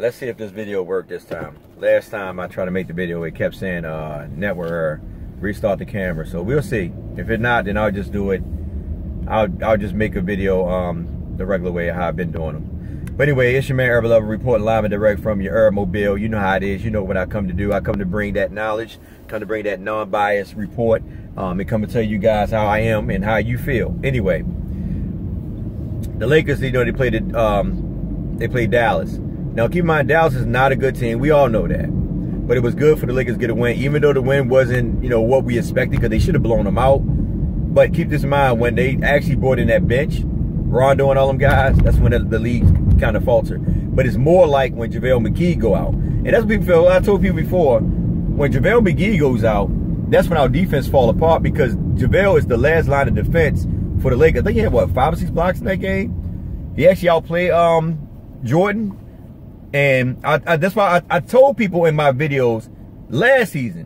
Let's see if this video worked this time. Last time I tried to make the video, it kept saying network error, restart the camera. So we'll see. If it's not, then I'll just do it. I'll just make a video the regular way how I've been doing them. But anyway, it's your man Herb Lover reporting live and direct from your Herb Mobile. You know how it is. You know what I come to do. I come to bring that knowledge, come to bring that non-biased report, and come to tell you guys how I am and how you feel. Anyway, the Lakers, you know, they played Dallas. Now, keep in mind, Dallas is not a good team. We all know that. But it was good for the Lakers to get a win, even though the win wasn't, you know, what we expected, because they should have blown them out. But keep this in mind, when they actually brought in that bench, Rondo and all them guys, that's when the league kind of faltered. But it's more like when JaVale McGee go out. And that's what people feel. I told people before, when JaVale McGee goes out, that's when our defense fall apart, because JaVale is the last line of defense for the Lakers. I think he had, what, 5 or 6 blocks in that game? He actually outplayed Jordan. And that's why I told people in my videos last season,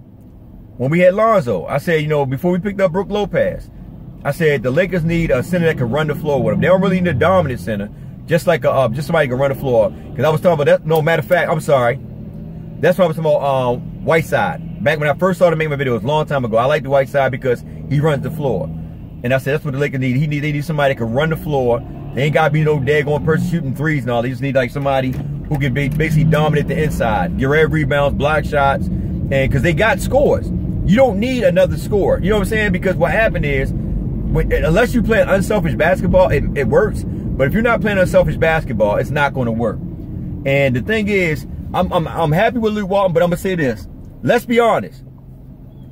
when we had Lonzo, I said, you know, before we picked up Brook Lopez, I said the Lakers need a center that can run the floor with them. They don't really need a dominant center, just like just somebody can run the floor. Because I was talking about that. No, matter of fact, I'm sorry. That's what I was talking about. Whiteside. Back when I first started making my videos a long time ago, I liked the Whiteside because he runs the floor. And I said that's what the Lakers need. They need somebody that can run the floor. They ain't got to be no daggone person shooting threes and all. They just need like somebody who can basically dominate the inside, get red rebounds, block shots, and because they got scores. You don't need another scorer. You know what I'm saying? Because what happened is, unless you play unselfish basketball, it works. But if you're not playing unselfish basketball, it's not going to work. And the thing is, I'm happy with Luke Walton, but I'm gonna say this. Let's be honest.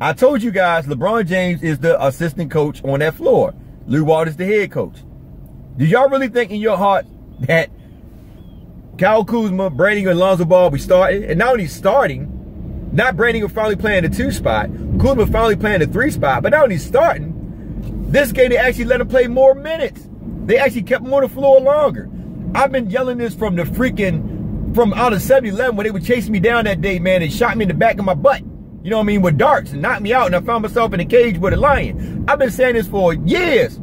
I told you guys, LeBron James is the assistant coach on that floor. Luke Walton is the head coach. Do y'all really think in your heart that Kyle Kuzma, Brandon, and Lonzo Ball be starting? And not only starting, not Brandon finally playing the 2 spot, Kuzma finally playing the 3 spot, but not only starting, this game they actually let him play more minutes. They actually kept him on the floor longer. I've been yelling this from the freaking, from out of 7-Eleven when they were chasing me down that day, man, and shot me in the back of my butt. You know what I mean? With darts and knocked me out, and I found myself in a cage with a lion. I've been saying this for years.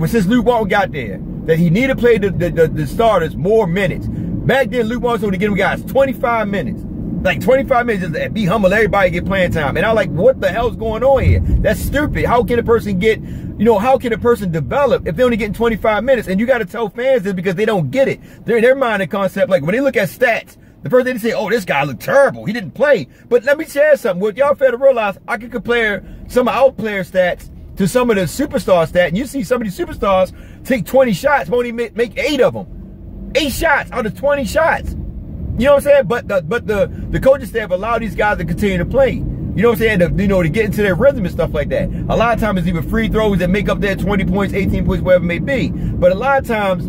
Since Luke Walton got there, that he needed to play the starters more minutes. Back then, Luke Walton would give them guys 25 minutes. Like 25 minutes, just be humble, everybody get playing time. And I'm like, what the hell's going on here? That's stupid. How can a person get, you know, how can a person develop if they're only getting 25 minutes? And you got to tell fans this because they don't get it. They're in their mind, the concept, like when they look at stats, the first thing they say, oh, this guy looked terrible. He didn't play. But let me share something. What y'all fail to realize, I can compare some of our player stats to some of the superstar stats, and you see some of these superstars take 20 shots, won't even make 8 of them. 8 shots out of 20 shots. You know what I'm saying? But the coaching staff allow these guys to continue to play. You know what I'm saying? To get into their rhythm and stuff like that. A lot of times it's even free throws that make up their 20 points, 18 points, whatever it may be. But a lot of times,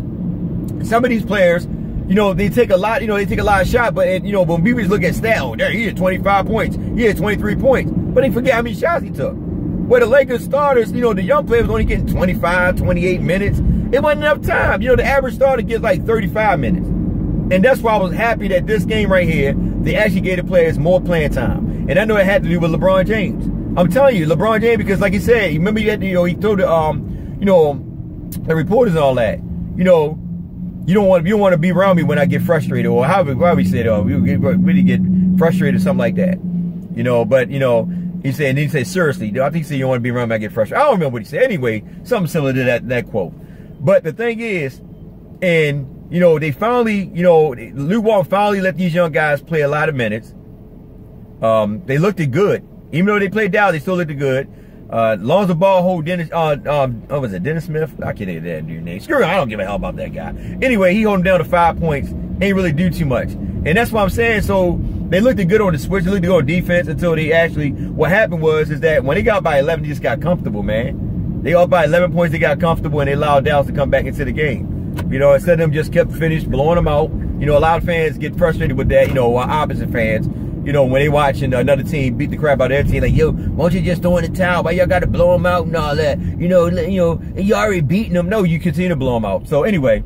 some of these players, you know, they take a lot, they take a lot of shots, but, you know, when people just look at stats, oh, there, he had 25 points, he had 23 points. But they forget how many shots he took. Where the Lakers starters, you know, the young players only getting 25, 28 minutes. It wasn't enough time. You know, the average starter gets like 35 minutes. And that's why I was happy that this game right here, they actually gave the players more playing time. And I know it had to do with LeBron James. I'm telling you, LeBron James, because like he said, remember he had to, he told the reporters and all that, you know, you don't want to be around me when I get frustrated, or however he said, we really get frustrated or something like that. You know, but you know, he said seriously, I think he said you don't want to be around me when I get frustrated. I don't remember what he said. Anyway, something similar to that quote. But the thing is, and you know, they finally, you know, Luke Walton finally let these young guys play a lot of minutes. They looked good. Even though they played down, they still looked good. Lonzo Ball hold Dennis, was it Dennis Smith? I can't think of that dude's name. Screw it, I don't give a hell about that guy. Anyway, he hold him down to 5 points. Ain't really do too much. And that's what I'm saying. So they looked good on the switch. They looked good on defense until they actually, what happened is that when they got by 11, they just got comfortable, man. They got by 11 points, they got comfortable, and they allowed Dallas to come back into the game. You know, instead of them just kept blowing them out. You know, a lot of fans get frustrated with that, you know, opposite fans. You know, when they watching another team beat the crap out of their team, like, yo, why don't you just throw in the towel? Why y'all got to blow them out and all that? You know, you already beating them. No, you continue to blow them out. So anyway,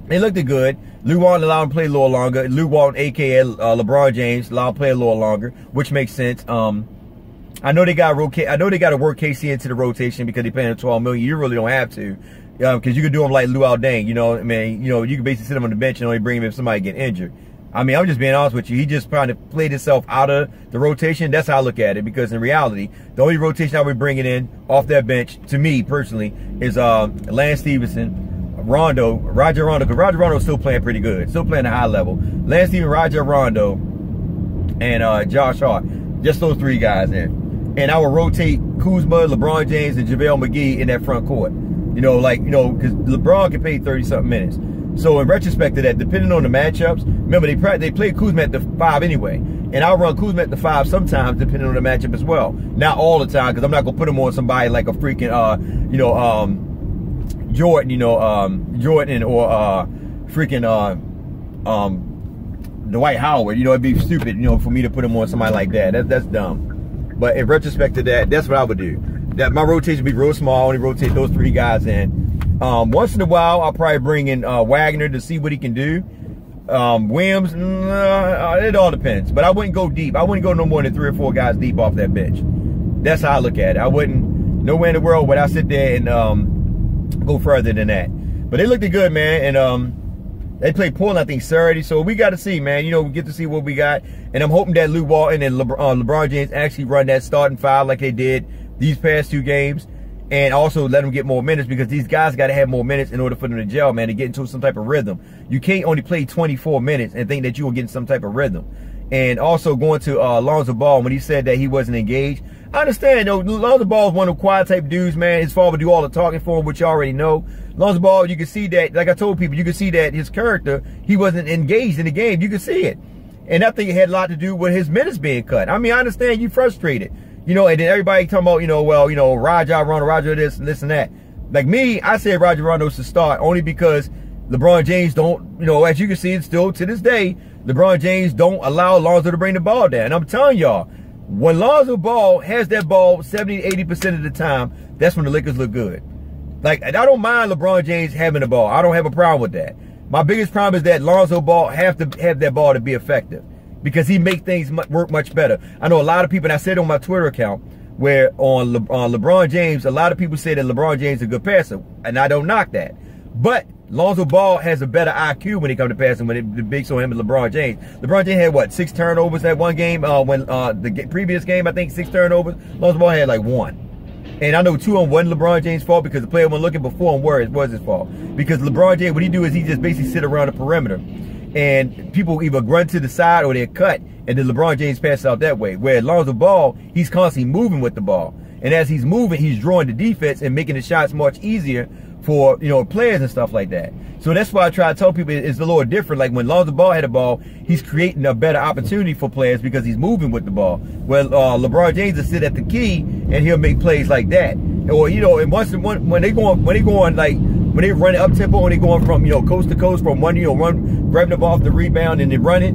they looked good. Luke Walton allowed him to play a little longer. Luke Walton, a.k.a. LeBron James, allowed him to play a little longer, which makes sense. I know they got to work KC into the rotation because they're paying him $12 million. You really don't have to, because you could do him like Luol Deng. You know, I mean, you know, you can basically sit him on the bench and only bring him if somebody get injured. I mean, I'm just being honest with you. He just trying to play himself out of the rotation. That's how I look at it. Because in reality, the only rotation I would bring it in off that bench, to me personally, is Lance Stevenson, Rajon Rondo. Because Rajon Rondo's still playing pretty good. Still playing at a high level. Lance Stevenson, Rajon Rondo, and Josh Hart. Just those 3 guys in. And I would rotate Kuzma, LeBron James, and JaVale McGee in that front court. You know, like, you know, because LeBron can play 30-something minutes. So in retrospect to that, depending on the matchups, remember they play Kuzma at the 5 anyway, and I'll run Kuzma at the 5 sometimes depending on the matchup as well. Not all the time, because I'm not gonna put him on somebody like a freaking Jordan, Jordan or freaking Dwight Howard. You know, it'd be stupid, you know, for me to put him on somebody like that. That's dumb. But in retrospect to that, that's what I would do. That my rotation would be real small. Only rotate those 3 guys in. Once in a while, I'll probably bring in Wagner to see what he can do. Williams, it all depends. But I wouldn't go deep. I wouldn't go no more than 3 or 4 guys deep off that bench. That's how I look at it. I wouldn't, nowhere in the world would I sit there and go further than that. But they looked good, man. And they played Portland, I think, Saturday. So we got to see, man. You know, we get to see what we got. And I'm hoping that Walton and LeBron James actually run that starting 5 like they did these past 2 games. And also let them get more minutes, because these guys got to have more minutes in order for them to gel, man, to get into some type of rhythm. You can't only play 24 minutes and think that you will get in some type of rhythm. And also going to Lonzo Ball, when he said that he wasn't engaged, I understand, though. Lonzo Ball is one of the quiet type dudes, man. His father do all the talking for him, which you already know. Lonzo Ball, you can see that, like I told people, you can see that his character, he wasn't engaged in the game. You can see it. And I think it had a lot to do with his minutes being cut. I mean, I understand you frustrated. You know, and then everybody talking about, you know, well, you know, Rajon Rondo, Rajon this and that. Like me, I said Rajon Rondo should start only because LeBron James don't, you know, as you can see, it's still to this day, LeBron James don't allow Lonzo to bring the ball down. And I'm telling y'all, when Lonzo Ball has that ball 70 to 80% of the time, that's when the Lakers look good. Like, I don't mind LeBron James having the ball. I don't have a problem with that. My biggest problem is that Lonzo Ball have to have that ball to be effective, because he makes things work much better. I know a lot of people, and I said on my Twitter account, where on LeBron James, a lot of people say that LeBron James is a good passer, and I don't knock that. But Lonzo Ball has a better IQ when it comes to passing, when the big on him and LeBron James. LeBron James had, what, 6 turnovers that one game? When the previous game, I think 6 turnovers. Lonzo Ball had like 1. And I know 2 of them wasn't LeBron James' fault, because the player wasn't looking before him where it was his fault. Because LeBron James, what he do is he just basically sit around the perimeter. And people either run to the side or they're cut, and then LeBron James passes out that way. Where Lonzo Ball, he's constantly moving with the ball. And as he's moving, he's drawing the defense and making the shots much easier for, you know, players and stuff like that. So that's why I try to tell people it's a little different. Like when Lonzo Ball had the ball, he's creating a better opportunity for players because he's moving with the ball. Well, LeBron James will sit at the key and he'll make plays like that. Or, you know, and when they going like, when they run up tempo and they going from, you know, coast to coast from one, you know, grabbing the ball off the rebound and then running,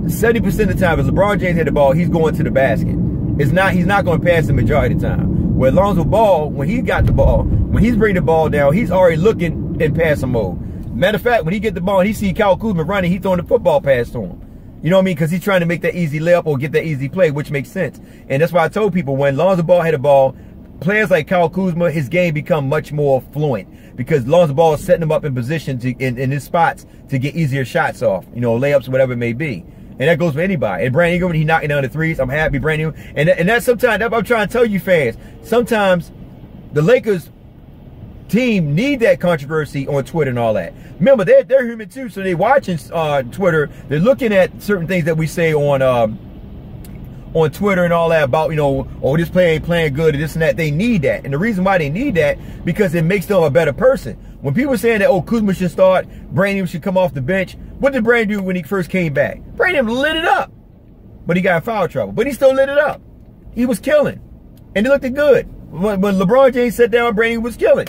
70% of the time, if LeBron James had the ball, he's going to the basket. He's not going to pass the majority of the time. Where Lonzo Ball, when he got the ball, when he's bringing the ball down, he's already looking in passing mode. Matter of fact, when he get the ball and he see Kuzma running, he's throwing the football pass to him. You know what I mean? Because he's trying to make that easy layup or get that easy play, which makes sense. And that's why I told people, when Lonzo Ball had the ball, players like Kuzma, his game become much more fluent, because Lonzo Ball is setting him up in position to in his spots to get easier shots off, you know, layups, whatever it may be. And that goes for anybody. And Brandon Ingram, when he's knocking down the threes, I'm happy, Brandon Ingram. And that's sometimes, that's what I'm trying to tell you fans, sometimes the Lakers team need that controversy on Twitter and all that. Remember, they're human too, so they're watching Twitter. They're looking at certain things that we say on Twitter and all that about, you know, oh, this player ain't playing good or this and that. They need that. And the reason why they need that, because it makes them a better person. When people are saying that, oh, Kuzma should start, Brandon should come off the bench, what did Brandon do when he first came back? Brandon lit it up. But he got in foul trouble. But he still lit it up. He was killing. And he looked good. When LeBron James sat down, Brandon was killing.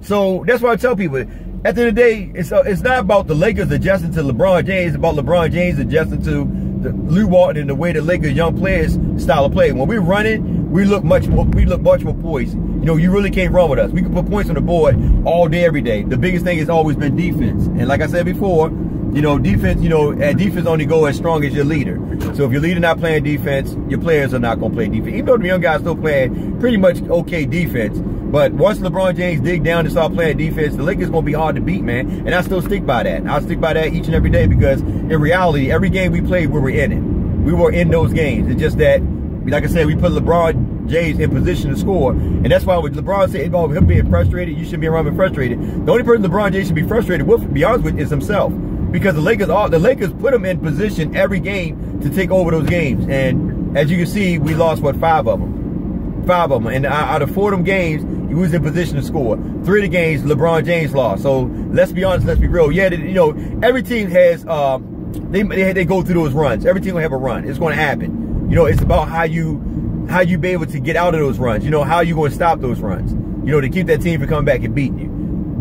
So that's why I tell people, at the end of the day, it's not about the Lakers adjusting to LeBron James. It's about LeBron James adjusting to Lew Walton and the way the Lakers young players style of play. When we're running, we look much more poised. You know, you really can't run with us. We can put points on the board all day, every day. The biggest thing has always been defense. And like I said before, You know, defense, you know, defense only go as strong as your leader. So if your leader not playing defense, your players are not going to play defense. Even though the young guys still playing pretty much okay defense. But once LeBron James dig down and start playing defense, the Lakers going to be hard to beat, man. And I still stick by that. I'll stick by that each and every day because in reality, every game we played, we were in it. We were in those games. It's just that, like I said, we put LeBron James in position to score. And that's why when LeBron said about him being frustrated, you shouldn't be around being frustrated. The only person LeBron James should be frustrated with, to be honest with, is himself. Because the Lakers put him in position every game to take over those games. And as you can see, we lost, what, 5 of them. 5 of them. And out of 4 of them games, he was in position to score. 3 of the games, LeBron James lost. So let's be honest, let's be real. Yeah, you know, every team has, they go through those runs. Every team will have a run. It's going to happen. You know, it's about how you be able to get out of those runs. You know, how you going to stop those runs. You know, to keep that team from coming back and beating you.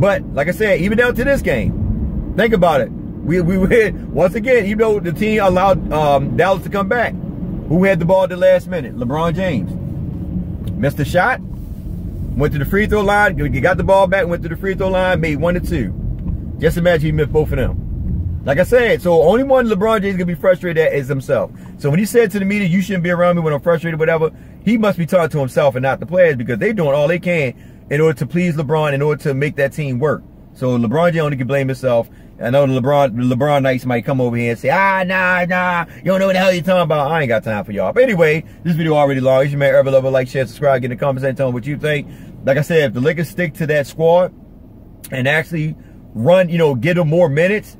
But, like I said, even down to this game, think about it. We had, once again, even though the team allowed Dallas to come back, who had the ball at the last minute? LeBron James. Missed the shot, went to the free throw line, got the ball back, went to the free throw line, made 1 or 2. Just imagine he missed both of them. Like I said, so only one LeBron James gonna be frustrated at is himself. So when he said to the media, you shouldn't be around me when I'm frustrated, whatever, he must be talking to himself and not the players because they're doing all they can in order to please LeBron, in order to make that team work. So LeBron James only can blame himself. I know the LeBron Knights might come over here and say, nah, you don't know what the hell you're talking about. I ain't got time for y'all. But anyway, this video already long. It's your man, Urban Lover. Like, share, subscribe, get in the comments and tell me what you think. Like I said, if the Lakers stick to that squad and actually run, you know, get them more minutes,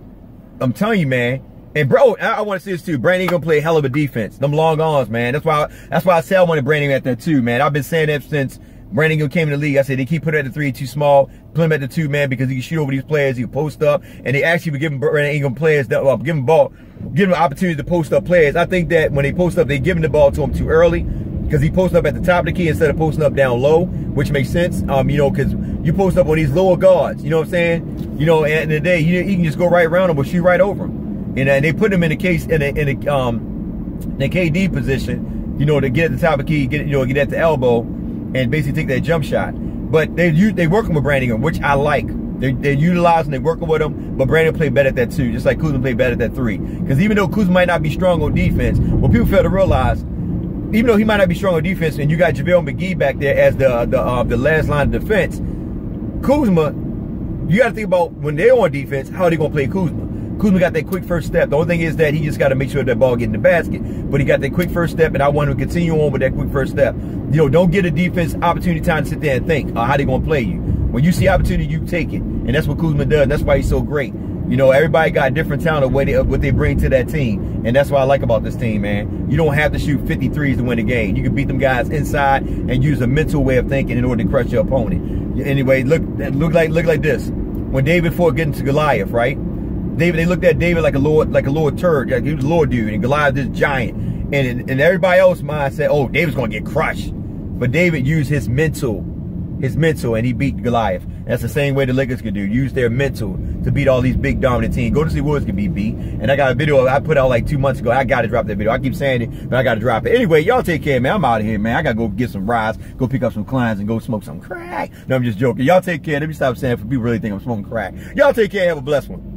I'm telling you, man. And bro, I want to see this too. Brandon Ingram play a hell of a defense. Them long arms, man. That's why I say I wanted Brandon Ingram at that too, man. I've been saying that since Brandon Ingram came in the league. I said they keep putting at the 3 too small, put him at the 2, man, because he can shoot over these players, he can post up, and they actually be giving Brandon Ingram players that give him an opportunity to post up players. I think that when they post up, they're giving the ball to him too early because he posts up at the top of the key instead of posting up down low, which makes sense. You know, because you post up on these lower guards. You know what I'm saying? You know, at the end of the day, you can just go right around him or shoot right over him. And they put him in the case in the KD position, you know, to get at the top of the key, get at the elbow, and basically take that jump shot. But they working with Brandon Ingram, which I like. They're utilizing, they're working with him, but Brandon played better at that 2, just like Kuzma played better at that 3. Because even though Kuzma might not be strong on defense, what people fail to realize, even though he might not be strong on defense, and you got JaVale McGee back there as the last line of defense, Kuzma, you got to think about when they're on defense, how are they going to play Kuzma? Kuzma got that quick first step. The only thing is that he just got to make sure that ball get in the basket. But he got that quick first step, and I want him to continue on with that quick first step. You know, don't get a defense opportunity time to sit there and think how they going to play you. When you see opportunity, you take it. And that's what Kuzma does. That's why he's so great. You know, everybody got a different talent of what they bring to that team. And that's what I like about this team, man. You don't have to shoot 53s to win a game. You can beat them guys inside and use a mental way of thinking in order to crush your opponent. Anyway, look like this. When David fought getting to Goliath, right? They looked at David like a little turd, like he was a little dude, and Goliath this giant. And everybody else's mind said, oh, David's gonna get crushed. But David used his mental, and he beat Goliath. And that's the same way the Lakers could do. Use their mental to beat all these big dominant teams. Golden State Warriors can be beat. And I got a video I put out like 2 months ago. I gotta drop that video. I keep saying it, but I gotta drop it. Anyway, y'all take care, man. I'm out of here, man. I gotta go get some rides, go pick up some clients, and go smoke some crack. No, I'm just joking. Y'all take care. Let me stop saying it for people really think I'm smoking crack. Y'all take care. Have a blessed one.